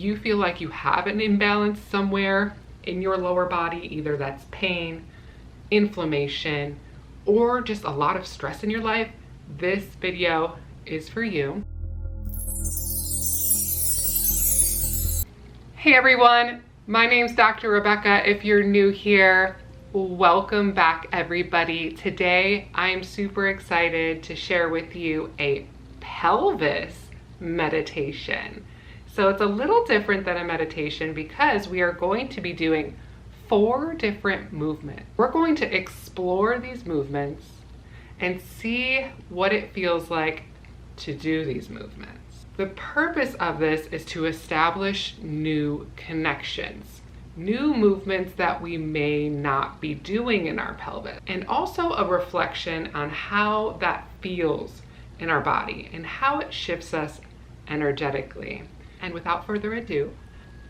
You feel like you have an imbalance somewhere in your lower body, either that's pain, inflammation, or just a lot of stress in your life, this video is for you. Hey everyone, my name's Dr. Rebecca. If you're new here, welcome back everybody. Today I'm super excited to share with you a pelvis meditation. So it's a little different than a meditation because we are going to be doing 4 different movements. We're going to explore these movements and see what it feels like to do these movements. The purpose of this is to establish new connections, new movements that we may not be doing in our pelvis, and also a reflection on how that feels in our body and how it shifts us energetically. And without further ado,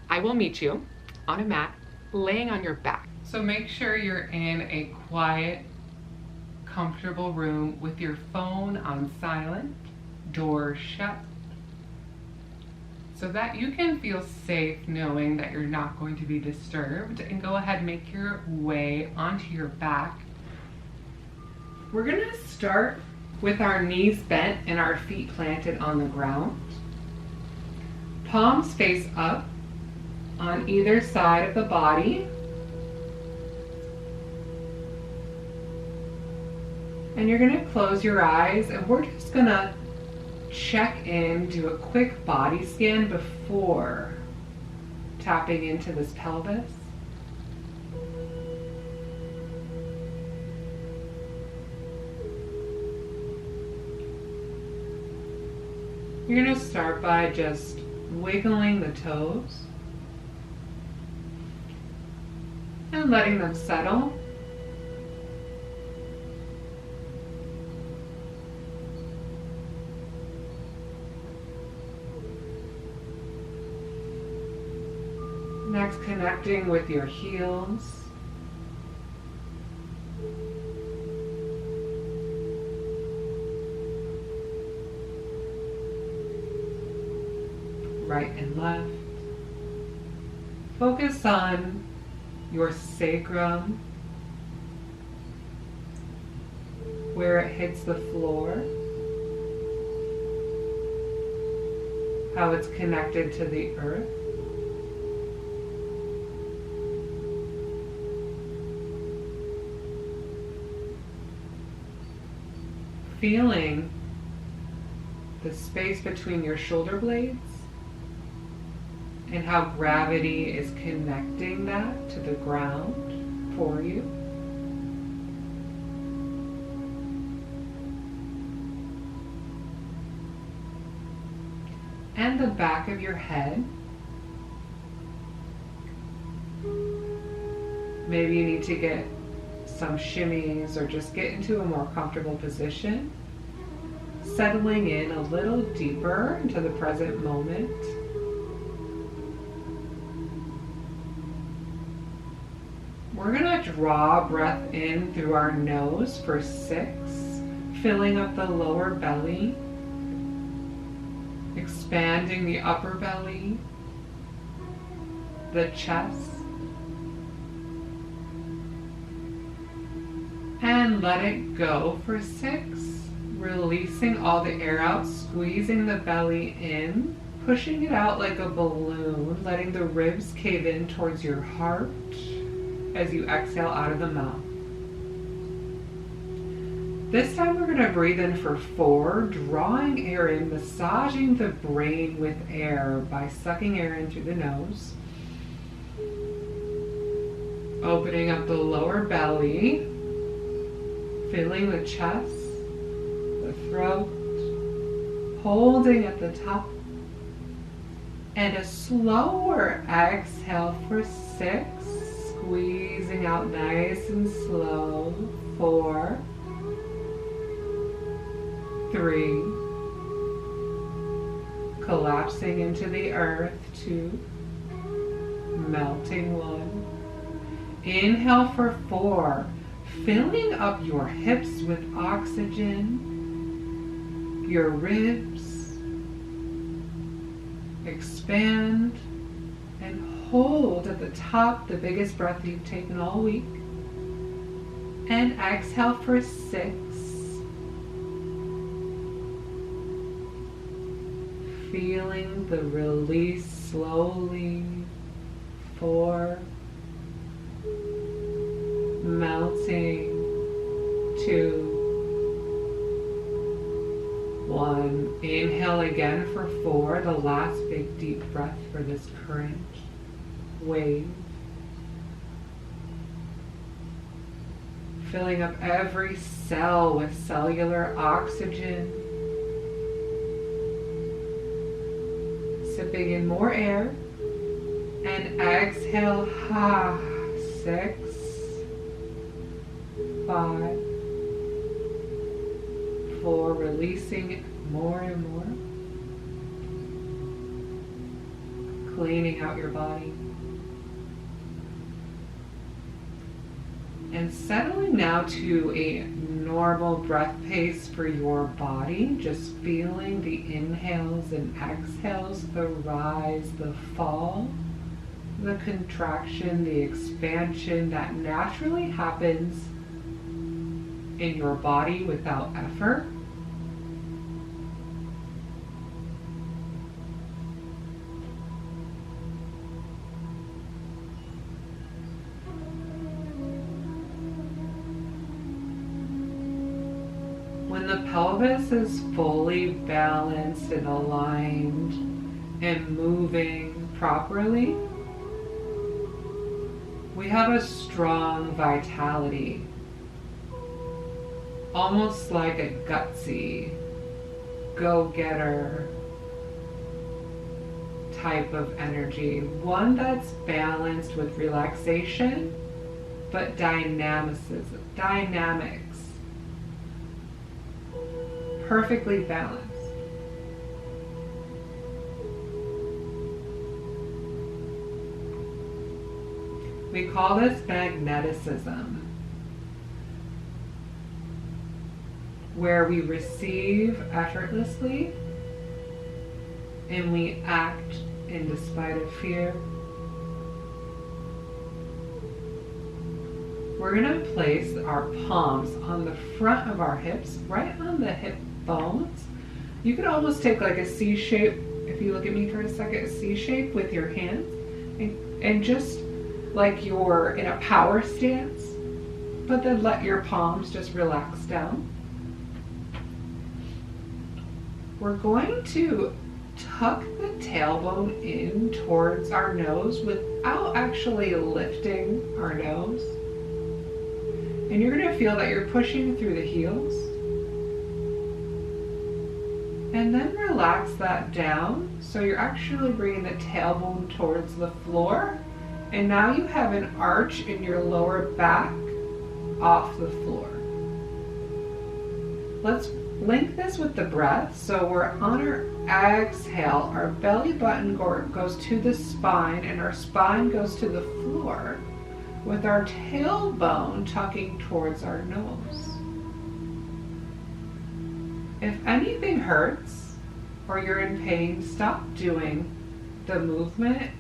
I will meet you on a mat, laying on your back. So make sure you're in a quiet, comfortable room with your phone on silent, door shut, so that you can feel safe knowing that you're not going to be disturbed. And go ahead and make your way onto your back. We're gonna start with our knees bent and our feet planted on the ground. Palms face up on either side of the body. And you're going to close your eyes, and we're just going to check in, do a quick body scan before tapping into this pelvis. You're going to start by just wiggling the toes and letting them settle. Next, connecting with your heels. Right and left. Focus on your sacrum, where it hits the floor, how it's connected to the earth. Feeling the space between your shoulder blades and how gravity is connecting that to the ground for you. And the back of your head. Maybe you need to get some shimmies or just get into a more comfortable position. Settling in a little deeper into the present moment. We're going to draw breath in through our nose for 6, filling up the lower belly, expanding the upper belly, the chest, and let it go for 6, releasing all the air out, squeezing the belly in, pushing it out like a balloon, letting the ribs cave in towards your heart as you exhale out of the mouth. This time we're going to breathe in for 4, drawing air in, massaging the brain with air by sucking air in through the nose. Opening up the lower belly, filling the chest, the throat, holding at the top, and a slower exhale for 6. Squeezing out nice and slow. 4, 3, collapsing into the earth. 2, melting. 1. Inhale for 4, filling up your hips with oxygen, your ribs expand hold at the top, the biggest breath you've taken all week. And exhale for 6. Feeling the release slowly. 4. Melting. 2. 1. Inhale again for 4, the last big deep breath for this current wave. Filling up every cell with cellular oxygen. Sipping in more air. And exhale, 6, 5, 4, releasing more and more. Cleaning out your body. And settling now to a normal breath pace for your body. Just feeling the inhales and exhales, the rise, the fall, the contraction, the expansion that naturally happens in your body without effort. When the pelvis is fully balanced and aligned and moving properly, we have a strong vitality, almost like a gutsy, go-getter type of energy. One that's balanced with relaxation, but dynamics. Perfectly balanced. We call this magneticism, where we receive effortlessly and we act in despite of fear. We're going to place our palms on the front of our hips, right on the hip bones. You could almost take like a C shape, if you look at me for a second, a C shape with your hands, and just like you're in a power stance, but then let your palms just relax down. We're going to tuck the tailbone in towards our nose without actually lifting our nose. And you're going to feel that you're pushing through the heels. And then relax that down. So you're actually bringing the tailbone towards the floor. And now you have an arch in your lower back off the floor. Let's link this with the breath. So we're on our exhale, our belly button goes to the spine and our spine goes to the floor, with our tailbone tucking towards our nose. If anything hurts or you're in pain, stop doing the movement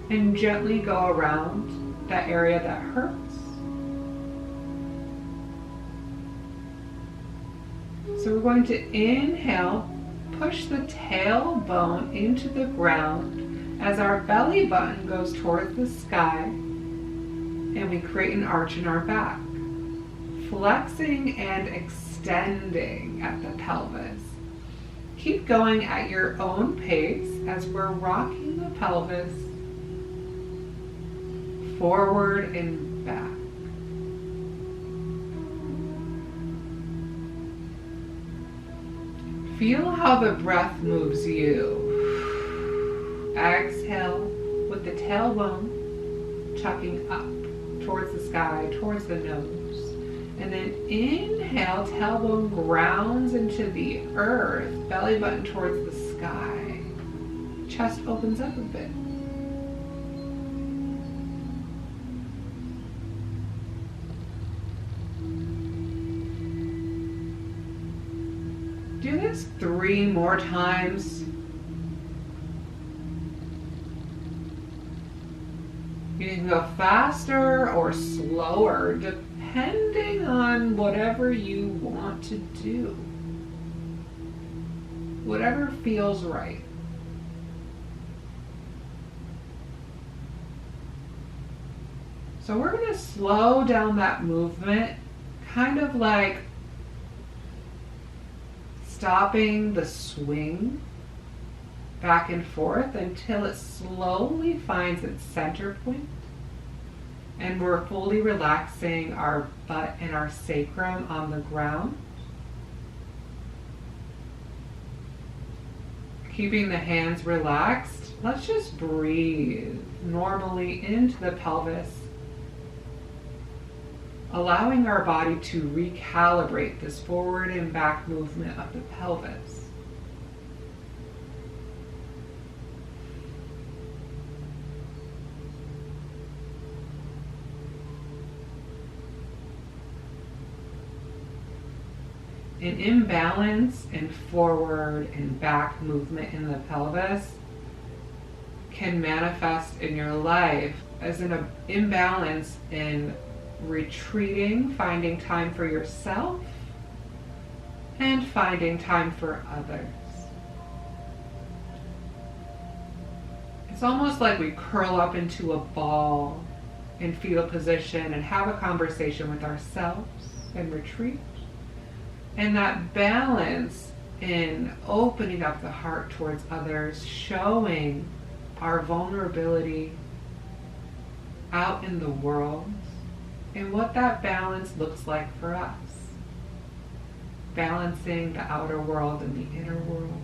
and gently go around that area that hurts. So we're going to inhale, push the tailbone into the ground as our belly button goes towards the sky, and we create an arch in our back, flexing and extending at the pelvis. Keep going at your own pace as we're rocking the pelvis forward and back. Feel how the breath moves you. Exhale with the tailbone tucking up towards the sky, towards the nose. And then inhale, tailbone grounds into the earth, belly button towards the sky. Chest opens up a bit. Do this 3 more times. You can go faster or slower, depending on whatever you want to do. Whatever feels right. So we're going to slow down that movement, kind of like stopping the swing back and forth until it slowly finds its center point. And we're fully relaxing our butt and our sacrum on the ground. Keeping the hands relaxed. Let's just breathe normally into the pelvis, allowing our body to recalibrate this forward and back movement of the pelvis. An imbalance in forward and back movement in the pelvis can manifest in your life as an imbalance in retreating, finding time for yourself, and finding time for others. It's almost like we curl up into a ball in fetal position and have a conversation with ourselves and retreat. And that balance in opening up the heart towards others, showing our vulnerability out in the world, and what that balance looks like for us. Balancing the outer world and the inner world.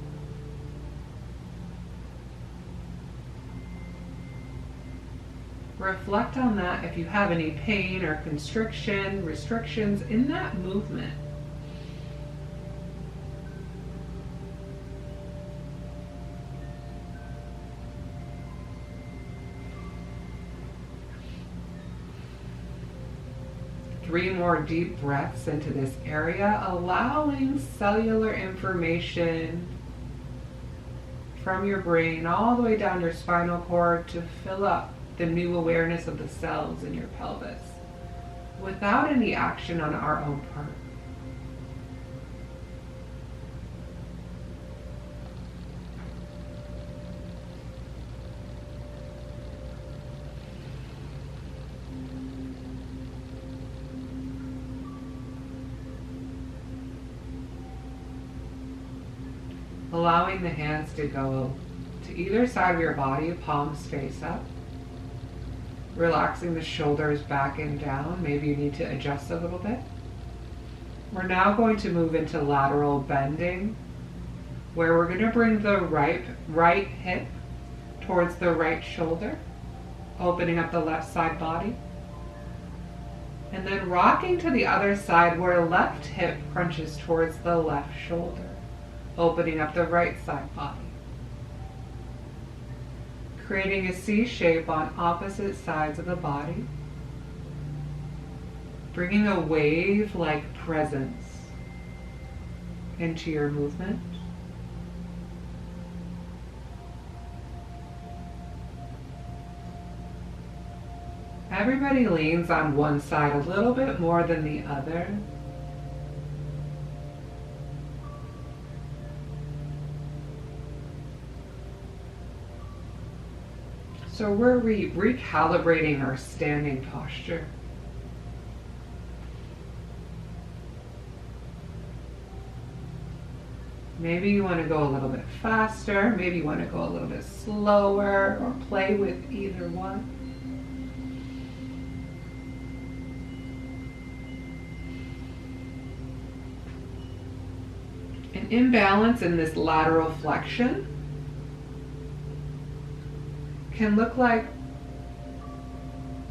Reflect on that if you have any pain or constriction, restrictions in that movement. Three more deep breaths into this area, allowing cellular information from your brain all the way down your spinal cord to fill up the new awareness of the cells in your pelvis without any action on our own part. Allowing the hands to go to either side of your body, palms face up. Relaxing the shoulders back and down. Maybe you need to adjust a little bit. We're now going to move into lateral bending, where we're going to bring the right hip towards the right shoulder, opening up the left side body. And then rocking to the other side where left hip crunches towards the left shoulder, opening up the right side body. Creating a C shape on opposite sides of the body. Bringing a wave-like presence into your movement. Everybody leans on one side a little bit more than the other. So we're recalibrating our standing posture. Maybe you want to go a little bit faster, maybe you want to go a little bit slower, or play with either one. An imbalance in this lateral flexion can look like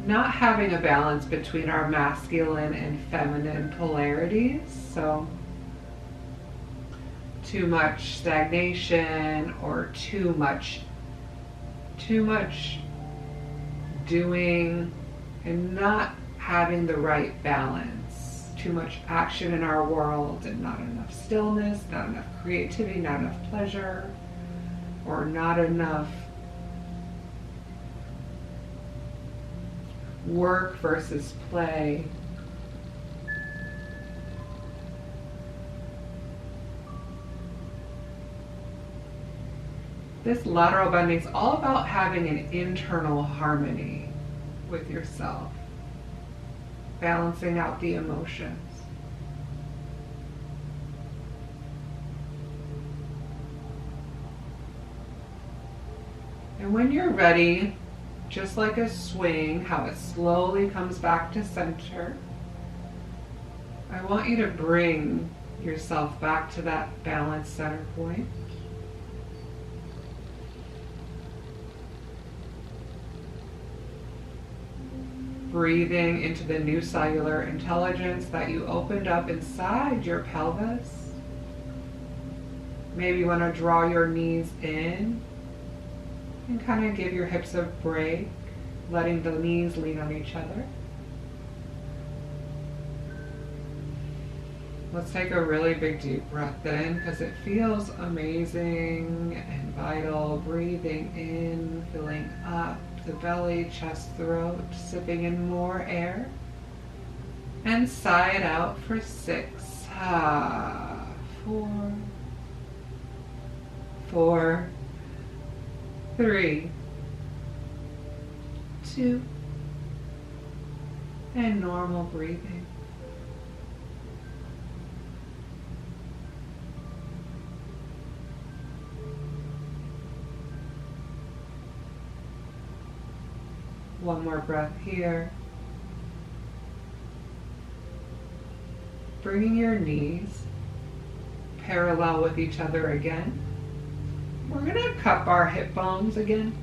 not having a balance between our masculine and feminine polarities. So too much stagnation or too much doing and not having the right balance. Too much action in our world and not enough stillness, not enough creativity, not enough pleasure, or not enough work versus play. This lateral bending is all about having an internal harmony with yourself, balancing out the emotions. And when you're ready, just like a swing, how it slowly comes back to center, I want you to bring yourself back to that balanced center point. Breathing into the new cellular intelligence that you opened up inside your pelvis. Maybe you want to draw your knees in and kind of give your hips a break, letting the knees lean on each other. Let's take a really big deep breath in because it feels amazing and vital. Breathing in, filling up the belly, chest, throat, sipping in more air. And sigh it out for 6. 4, 4, 3, 2, and normal breathing. One more breath here. Bringing your knees parallel with each other again. We're going to cup our hip bones again.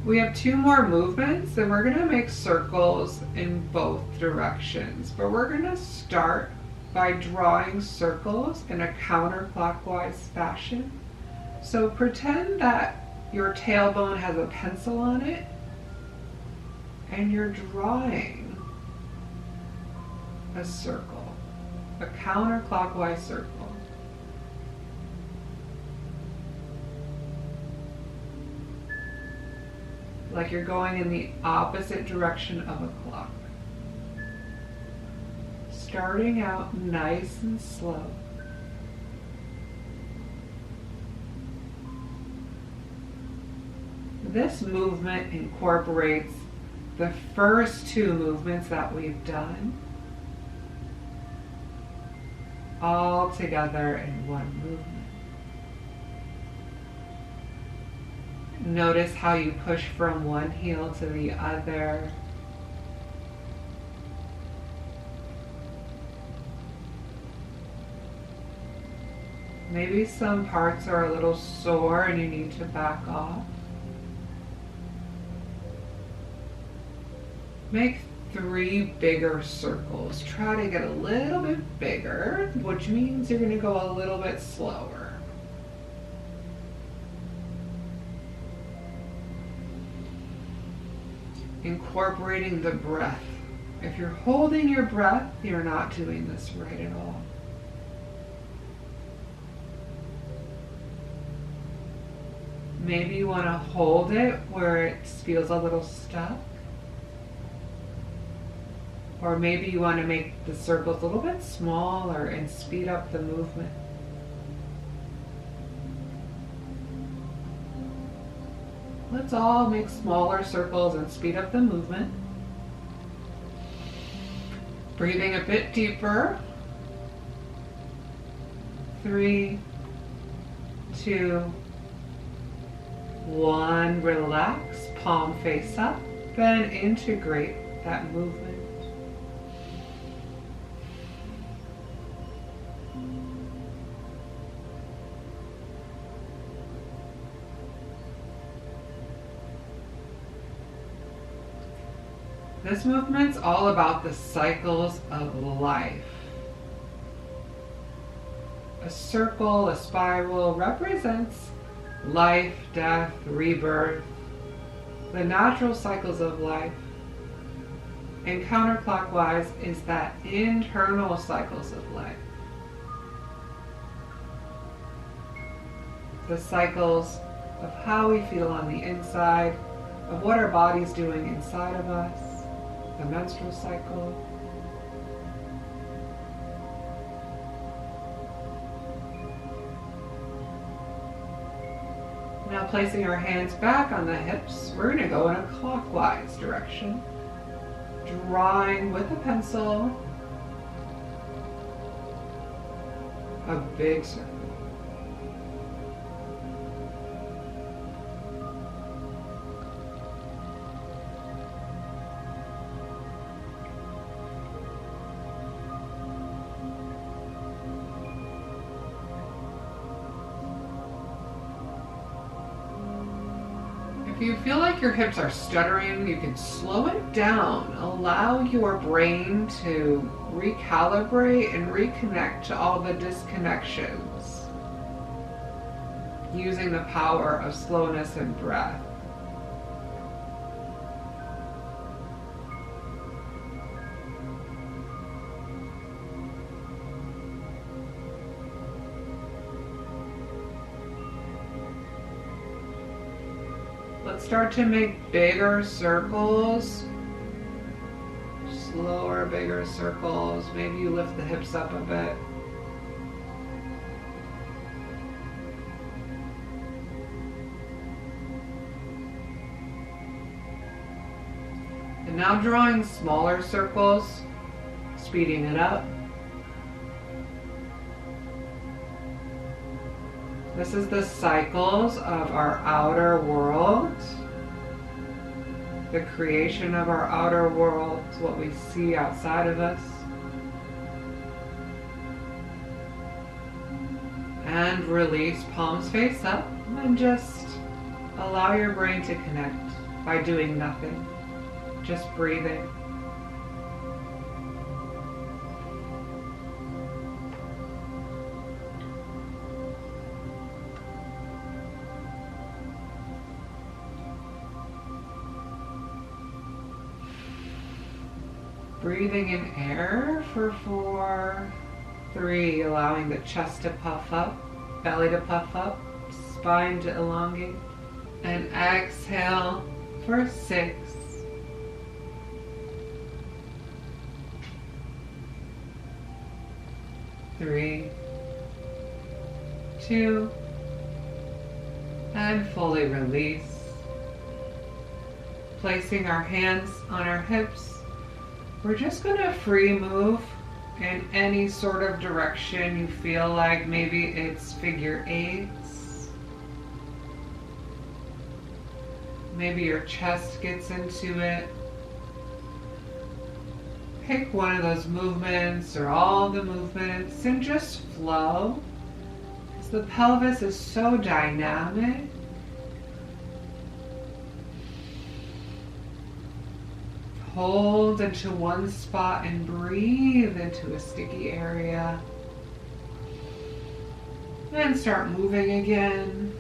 We have 2 more movements and we're going to make circles in both directions. But we're going to start by drawing circles in a counterclockwise fashion. So pretend that your tailbone has a pencil on it and you're drawing a circle, a counterclockwise circle. Like you're going in the opposite direction of a clock. Starting out nice and slow. This movement incorporates the first 2 movements that we've done all together in one movement. Notice how you push from one heel to the other. Maybe some parts are a little sore and you need to back off. Make 3 bigger circles. Try to get a little bit bigger, which means you're going to go a little bit slower. Incorporating the breath. If you're holding your breath, you're not doing this right at all. Maybe you want to hold it where it feels a little stuck. Or maybe you want to make the circles a little bit smaller and speed up the movement. Let's all make smaller circles and speed up the movement. Breathing a bit deeper. 3, 2, 1. Relax, palm face up, then integrate that movement. This movement's all about the cycles of life. A circle, a spiral represents life, death, rebirth, the natural cycles of life. And counterclockwise is that internal cycles of life. The cycles of how we feel on the inside of what our body's doing inside of us, the menstrual cycle. Now placing our hands back on the hips, we're going to go in a clockwise direction, drawing with a pencil a big circle. If you feel like your hips are stuttering, you can slow it down. Allow your brain to recalibrate and reconnect to all the disconnections using the power of slowness and breath. Let's start to make bigger circles, slower, bigger circles. Maybe you lift the hips up a bit. And now drawing smaller circles, speeding it up. This is the cycles of our outer world. The creation of our outer world, what we see outside of us. And release, palms face up, and just allow your brain to connect by doing nothing, just breathing. Breathing in air for 4, 3, allowing the chest to puff up, belly to puff up, spine to elongate, and exhale for 6, 3, 2, and fully release. Placing our hands on our hips, we're just going to free move in any sort of direction you feel like. Maybe it's figure 8s. Maybe your chest gets into it. Pick one of those movements or all the movements and just flow. Because the pelvis is so dynamic. Hold into one spot and breathe into a sticky area. And start moving again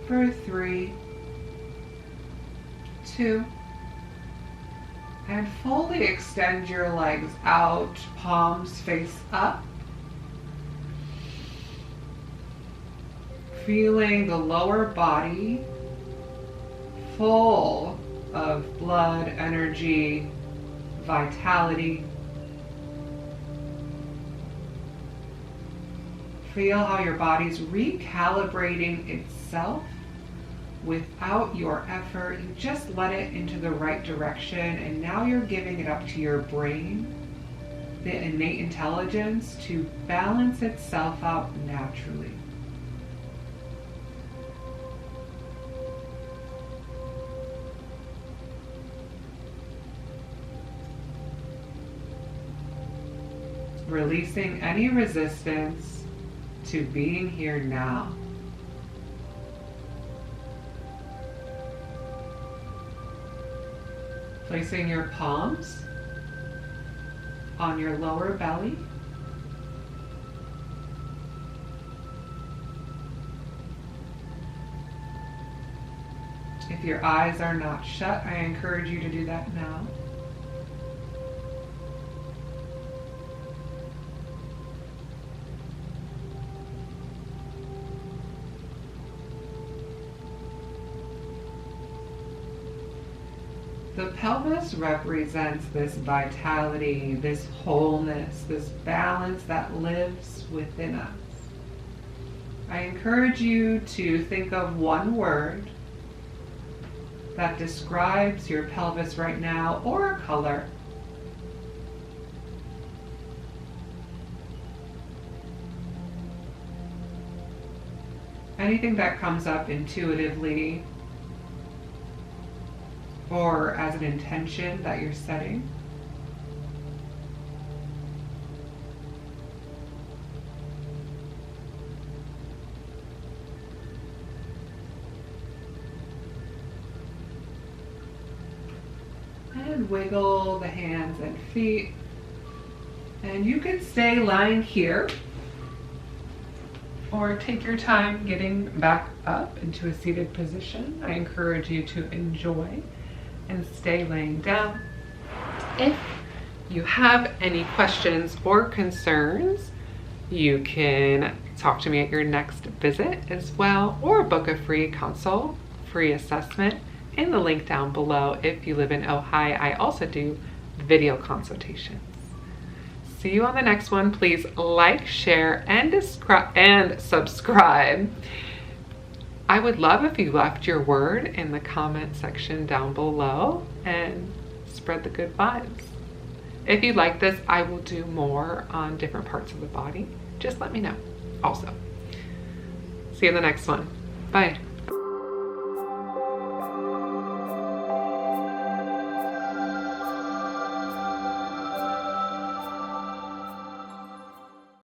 for 3, 2, and fully extend your legs out, palms face up. Feeling the lower body full of blood, energy, vitality. Feel how your body's recalibrating itself without your effort. You just let it into the right direction, and now you're giving it up to your brain, the innate intelligence, to balance itself out naturally. Releasing any resistance to being here now. Placing your palms on your lower belly. If your eyes are not shut, I encourage you to do that now. The pelvis represents this vitality, this wholeness, this balance that lives within us. I encourage you to think of one word that describes your pelvis right now, or a color. Anything that comes up intuitively or as an intention that you're setting. And wiggle the hands and feet. And you could stay lying here, or take your time getting back up into a seated position. I encourage you to enjoy and stay laying down. If you have any questions or concerns, you can talk to me at your next visit as well, or book a free consult, free assessment in the link down below. If you live in Ohio, I also do video consultations. See you on the next one. Please like, share, and subscribe. I would love if you left your word in the comment section down below and spread the good vibes. If you like this, I will do more on different parts of the body. Just let me know also. See you in the next one. Bye.